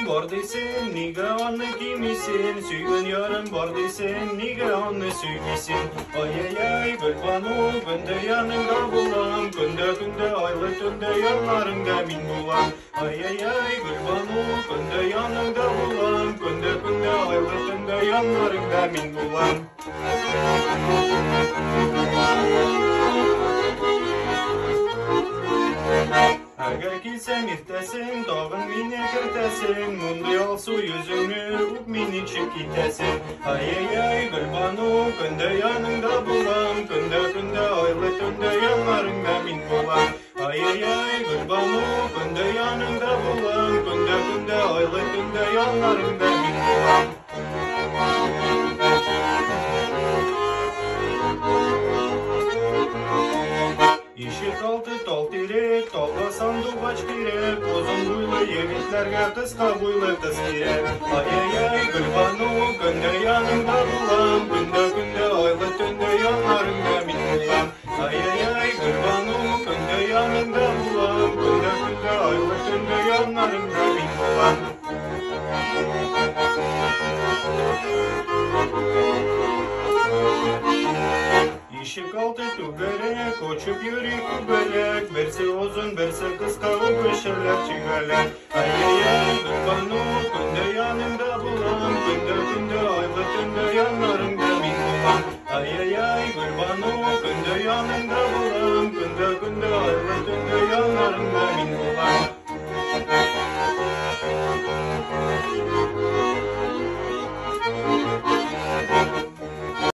yarın var desin, niga anı kimisin? Süygen yarın var desin, niga anı süymesin? Ay ay ay gülbanu, günde yanında bulam, günde aylı tünde yanlarında min bulam. Ay ay ay gülbanu, günde yanında bulam, günde aylı tünde yanlarında min bulam. Eğer kilsem irtesin, dağın mini kırtesin, mundu su yüzünü up mini çık gitesin. Ay ay ay gülbanu, günde yanında bulam, günde aylı tünde yanlarında min bulam. Ay ay ay gülbanu, günde yanında bulam, günde aylı tünde yanlarında min bulam. İşik altı tal terek, talga sandukaç gerek, uzun boylu yigitlerge kıska boylu kız gerek. Ay ay ay gülbanu, günde yanında bulam, günde aylı tünde yanlarında min bulam. Ay ay ay gülbanu, günde yanında bulam, günde aylı tünde yanlarında min bulam. İşik altı tüberek, koçup yürü kuberek, berse uzun berse kıska o köşeler çiğerler. Ay ay ay gülbanu, günde yanında bulam, günde aylı tünde yanlarında